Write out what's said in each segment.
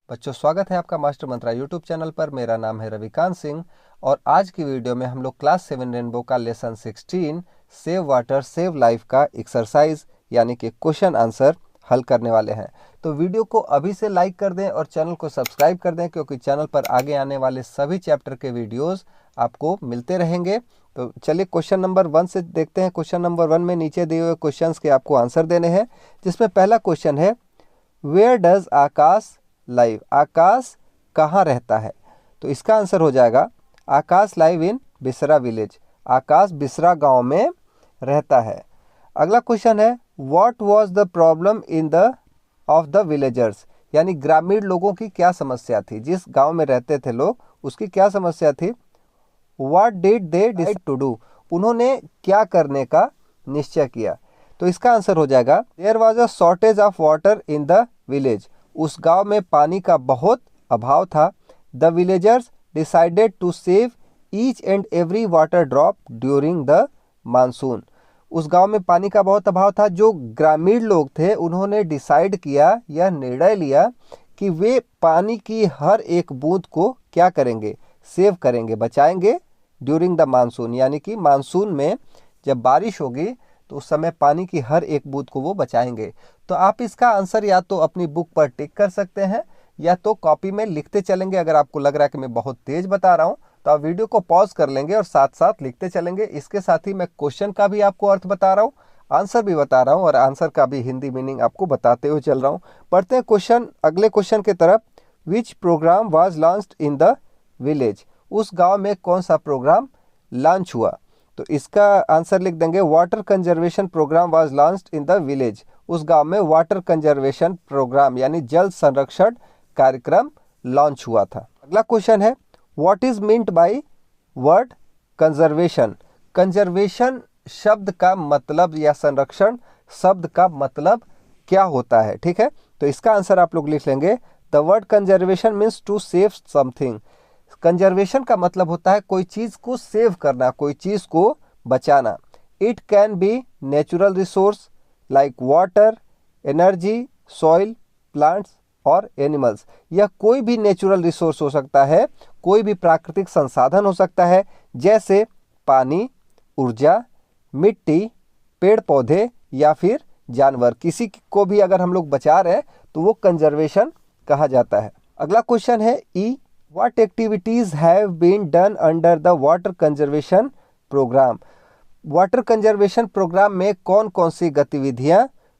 बच्चों, स्वागत है आपका मास्टर मंत्रा यूट्यूब चैनल पर। मेरा नाम है रविकांत सिंह और आज की वीडियो में हम लोग क्लास 7 रेनबो का lesson 16 save water save life का एक्सरसाइज यानी कि क्वेश्चन आंसर हल करने वाले हैं। तो वीडियो को अभी से लाइक कर दें और चैनल को सब्सक्राइब कर दें, क्योंकि चैनल पर आगे आने वाले सभी चैप्टर के वीडियोस आपको मिलते रहेंगे। तो चलिए क्वेश्चन नंबर 1 से देखते हैं। क्वेश्चन नंबर 1 में नीचे दिए हुए क्वेश्चंस के आपको आंसर देने हैं, जिसमें पहला क्वेश्चन है, वेयर डज आकाश लाइव? आकाश कहाँ रहता है? तो इसका आंसर हो जाएगा आकाश लाइव इन बिसरा विलेज। आकाश बिसरा गांव में रहता है। अगला क्वेश्चन है, what was the problem in the of the villagers? यानी ग्रामीण लोगों की क्या समस्या थी? जिस गांव में रहते थे लोग, उसकी क्या समस्या थी? What did they decide to do? उन्होंने क्या करने का निश्चय किया? तो इसका आंसर हो जाएगा, there was a shortage of water in the village. उस गांव में पानी का बहुत अभाव था। The villagers decided to save each and every water drop during the monsoon. उस गांव में पानी का बहुत अभाव था। जो ग्रामीण लोग थे उन्होंने डिसाइड किया, यह निर्णय लिया कि वे पानी की हर एक बूंद को क्या करेंगे? सेव करेंगे, बचाएंगे ड्यूरिंग द मानसून। यानी कि मानसून में जब बारिश होगी तो उस समय पानी की हर एक बूंद को वो बचाएंगे। तो आप इसका आंसर या तो अपनी बुक पर टिक कर सकते हैं या तो कॉपी में लिखते चलेंगे। अगर आपको लग रहा है कि मैं बहुत तेज बता रहा हूं तो आप वीडियो को पॉज कर लेंगे और साथ साथ लिखते चलेंगे। इसके साथ ही मैं क्वेश्चन का भी आपको अर्थ बता रहा हूँ, आंसर भी बता रहा हूँ और आंसर का भी हिंदी मीनिंग आपको बताते हुए चल रहा हूँ। पढ़ते हैं क्वेश्चन, अगले क्वेश्चन की तरफ। विच programme was launched in the village? उस गाँव में कौन सा प्रोग्राम लॉन्च हुआ? तो इसका आंसर लिख देंगे, water conservation program was launched in the village. उस गांव में वाटर कंजर्वेशन प्रोग्राम यानी जल संरक्षण कार्यक्रम लॉन्च हुआ था। अगला क्वेश्चन है, what is meant by word conservation? Conservation शब्द का मतलब या संरक्षण शब्द का मतलब क्या होता है? ठीक है, तो इसका आंसर आप लोग लिख लेंगे, the word conservation means to save something. Conservation का मतलब होता है कोई चीज को सेव करना, कोई चीज को बचाना। It can be natural resource like water, energy, soil, plants और एनिमल्स। यह कोई भी नेचुरल रिसोर्स हो सकता है, कोई भी प्राकृतिक संसाधन हो सकता है, जैसे पानी, ऊर्जा, मिट्टी, पेड़ पौधे या फिर जानवर। किसी को भी अगर हम लोग बचा रहे हैं तो वो कंजर्वेशन कहा जाता है। अगला क्वेश्चन है, ई What activities have been done under the water conservation program? Water conservation program में कौन कौन सी गतिविधियां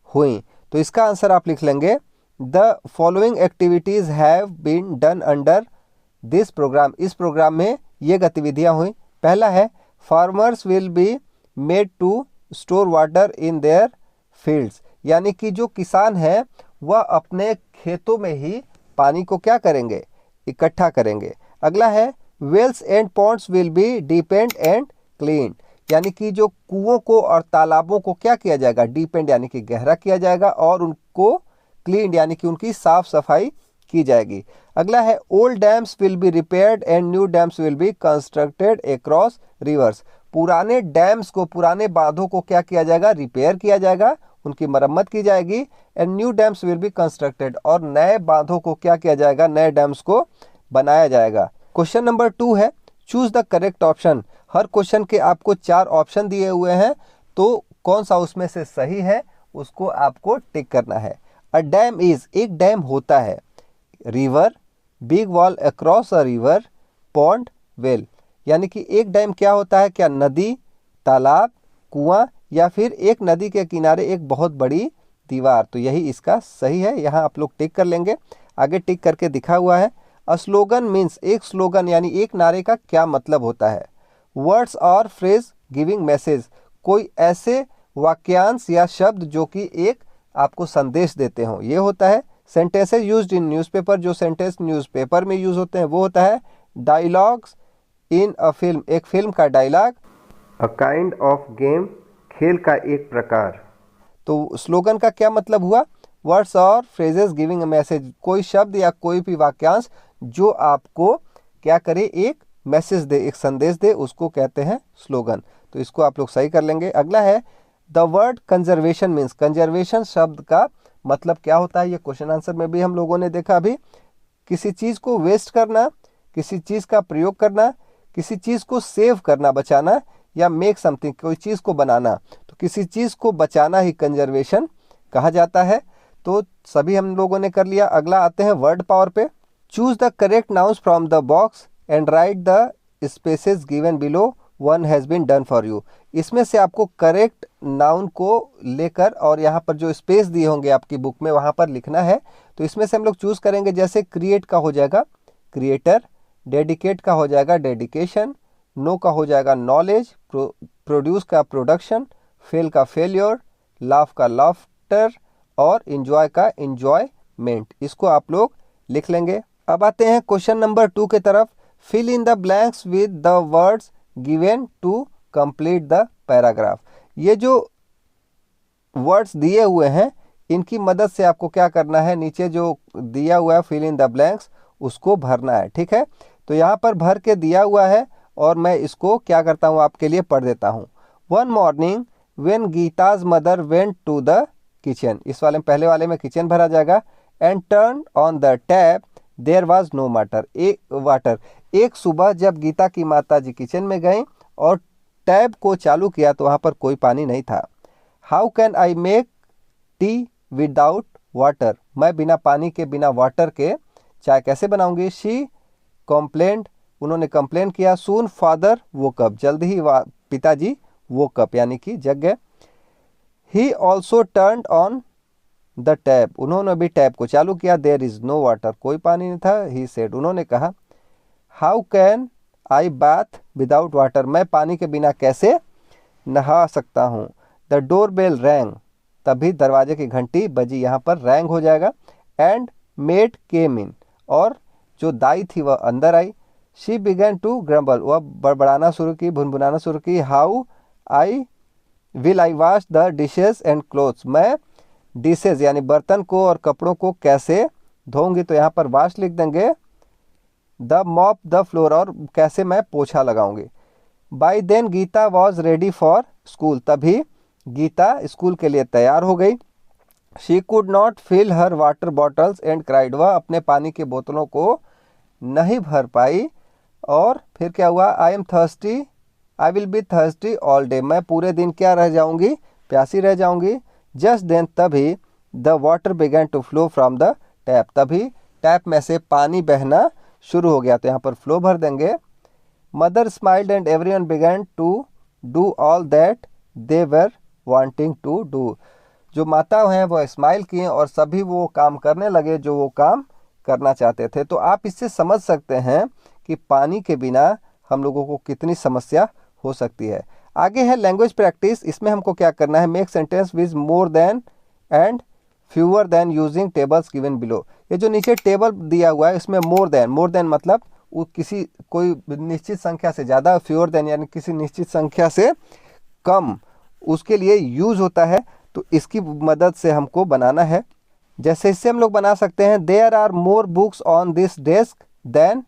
हुई? तो इसका आंसर आप लिख लेंगे, the following activities have been done under this program. इस प्रोग्राम में ये गतिविधियां हुई। पहला है, farmers will be made to store water in their fields. यानी कि जो किसान हैं वह अपने खेतों में ही पानी को क्या करेंगे? इकट्ठा करेंगे। अगला है, wells and ponds will be deepened and clean. यानी कि जो कुओं को और तालाबों को क्या किया जाएगा? डीपेंड यानी कि गहरा किया जाएगा और उनको क्लीन यानी कि उनकी साफ सफाई की जाएगी। अगला है, old dams will be repaired and new dams will be constructed across reverse. पुराने डैम्स को, पुराने बांधों को क्या किया जाएगा? रिपेयर किया जाएगा, उनकी मरम्मत की जाएगी। And new dams will be constructed, और नए बांधों को क्या किया जाएगा? नए डैम्स को बनाया जाएगा। क्वेश्चन नंबर 2 है, choose the correct option. Her question के आपको 4 ऑप्शन दिए हुए हैं, तो कौन सा उसमें से सही है उसको आपको टिक करना है। अ डैम इज, एक डैम होता है। River, big wall across a river, pond, well. यानी कि एक डैम क्या होता है? क्या नदी, तालाब, कुआं या फिर एक नदी के किनारे एक बहुत बड़ी दीवार? तो यही इसका सही है, यहाँ आप लोग टिक कर लेंगे। आगे टिक करके दिखा हुआ है, अ स्लोगन मीन्स, एक स्लोगन यानी एक नारे का क्या मतलब होता है? वर्ड्स और फ्रेज गिविंग मैसेज, कोई ऐसे वाक्यांश या शब्द जो कि एक आपको संदेश देते हो, ये होता है। सेंटेंसेज यूज्ड इन न्यूज़पेपर, जो सेंटेंस न्यूज़पेपर में यूज होते हैं वो होता है। डायलॉग्स इन अ फिल्म, एक फिल्म का dialogue. A kind of game, खेल का एक प्रकार। तो स्लोगन का क्या मतलब हुआ? वर्ड्स और फ्रेजेस गिविंग अ मैसेज, कोई शब्द या कोई भी वाक्यांश जो आपको क्या करे? एक मैसेज दे, एक संदेश दे, उसको कहते हैं स्लोगन। तो इसको आप लोग सही कर लेंगे। अगला है, the word conservation means, conservation शब्द का मतलब क्या होता है? ये क्वेश्चन आंसर में भी हम लोगों ने देखा अभी। किसी चीज़ को वेस्ट करना, किसी चीज़ का प्रयोग करना, किसी चीज़ को सेव करना, बचाना, या मेक समथिंग, कोई चीज़ को बनाना। तो किसी चीज़ को बचाना ही कंजर्वेशन कहा जाता है। तो सभी हम लोगों ने कर लिया। अगला आते हैं वर्ड पावर पे। Choose the correct nouns from the box and write the spaces given below, one has been done for you. इसमें से आपको करेक्ट नाउन को लेकर और यहाँ पर जो स्पेस दिए होंगे आपकी बुक में वहाँ पर लिखना है। तो इसमें से हम लोग चूज़ करेंगे। जैसे क्रिएट का हो जाएगा क्रिएटर, डेडिकेट का हो जाएगा डेडिकेशन, नो का हो जाएगा नॉलेज, प्रोड्यूस का प्रोडक्शन, फेल का फेल्योर, लाफ का लाफ्टर और इंजॉय का इंजॉयमेंट। इसको आप लोग लिख लेंगे। अब आते हैं क्वेश्चन नंबर 2 के तरफ। Fill in the blanks with the words given to complete the paragraph. ये जो वर्ड्स दिए हुए हैं इनकी मदद से आपको क्या करना है, नीचे जो दिया हुआ है फिल इन द ब्लैंक्स उसको भरना है। ठीक है, तो यहाँ पर भर के दिया हुआ है और मैं इसको क्या करता हूँ आपके लिए पढ़ देता हूँ। One morning when Geeta's mother went to the kitchen, इस वाले में पहले वाले में किचन भरा जाएगा। And turn on the tap there was no water. एक सुबह जब गीता की माता जी किचन में गई और टैप को चालू किया तो वहाँ पर कोई पानी नहीं था। How can I make tea without water, मैं बिना पानी के, बिना वाटर के चाय कैसे बनाऊंगी। शी कॉम्प्लेंड, उन्होंने कंप्लेन किया। सून फादर वोक अप, जल्द ही पिताजी वोक अप यानी कि जग गए। He also turned on the tap, उन्होंने भी टैप को चालू किया। देयर इज नो वाटर, कोई पानी नहीं था। ही सेड, उन्होंने कहा। How can I bath without water, मैं पानी के बिना कैसे नहा सकता हूँ। द डोर बेल रैंग, तभी दरवाजे की घंटी बजी, यहाँ पर रैंग हो जाएगा। एंड मेड केम इन, और जो दाई थी वह अंदर आई। शी बिगन टू ग्रम्बल, वह बड़बड़ाना शुरू की, भुनभुनाना शुरू की। How will I wash the dishes and clothes, मैं डिशेज यानी बर्तन को और कपड़ों को कैसे धोऊंगी। तो यहाँ पर वॉश लिख देंगे। द मॉप द फ्लोर, और कैसे मैं पोछा लगाऊंगी। By then Geeta was ready for school, तभी गीता स्कूल के लिए तैयार हो गई। She could not fill her water bottles and cried, वह अपने पानी के बोतलों को नहीं भर पाई। और फिर क्या हुआ। I am thirsty, I will be thirsty all day, मैं पूरे दिन क्या रह जाऊंगी, प्यासी रह जाऊंगी। जस्ट देन, तभी the water began to flow from the tap, तभी टैप में से पानी बहना शुरू हो गया। तो यहाँ पर फ्लो भर देंगे। Mother smiled and everyone began to do all that they were wanting to do, जो माता हैं वो स्माइल किए और सभी वो काम करने लगे जो वो काम करना चाहते थे। तो आप इससे समझ सकते हैं कि पानी के बिना हम लोगों को कितनी समस्या हो सकती है। आगे है लैंग्वेज प्रैक्टिस। इसमें हमको क्या करना है, make sentence with more than and fewer than using tables given below. ये जो नीचे टेबल दिया हुआ है इसमें मोर देन मतलब वो किसी कोई निश्चित संख्या से ज़्यादा, फ्यूअर देन यानी किसी निश्चित संख्या से कम, उसके लिए यूज होता है। तो इसकी मदद से हमको बनाना है। जैसे इससे हम लोग बना सकते हैं, there are more books on this desk than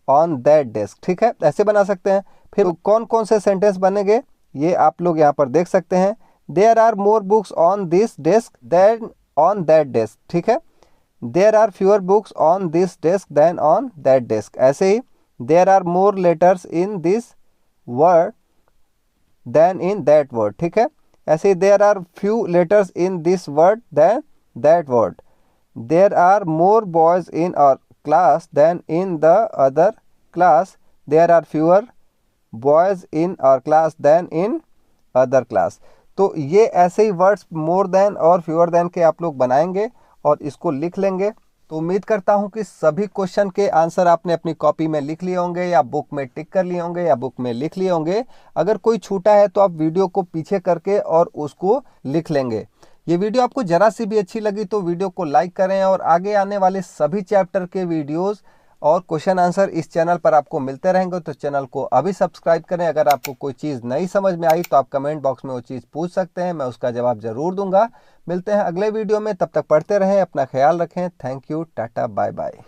on that desk. ठीक है, ऐसे बना सकते हैं। फिर कौन कौन से सेंटेंस बनेंगे ये आप लोग यहाँ पर देख सकते हैं। There are more books on this desk than on that desk. ठीक है, there are fewer books on this desk than on that desk. ऐसे ही there are more letters in this word than in that word. ठीक है, ऐसे ही there are few letters in this word than that word. There are more boys in our class than in the other class. There are fewer boys in our class than in other class. तो ये ऐसे ही words more than और fewer than के आप लोग बनाएंगे और इसको लिख लेंगे। तो उम्मीद करता हूँ कि सभी क्वेश्चन के आंसर आपने अपनी कॉपी में लिख लिए होंगे या बुक में टिक कर लिए होंगे या बुक में लिख लिए होंगे। अगर कोई छूटा है तो आप वीडियो को पीछे करके और उसको लिख लेंगे। ये वीडियो आपको जरा सी भी अच्छी लगी तो वीडियो को लाइक करें और आगे आने वाले सभी चैप्टर के वीडियोस और क्वेश्चन आंसर इस चैनल पर आपको मिलते रहेंगे। तो चैनल को अभी सब्सक्राइब करें। अगर आपको कोई चीज़ नहीं समझ में आई तो आप कमेंट बॉक्स में वो चीज़ पूछ सकते हैं, मैं उसका जवाब ज़रूर दूंगा। मिलते हैं अगले वीडियो में, तब तक पढ़ते रहें, अपना ख्याल रखें। Thank you, tata, bye bye.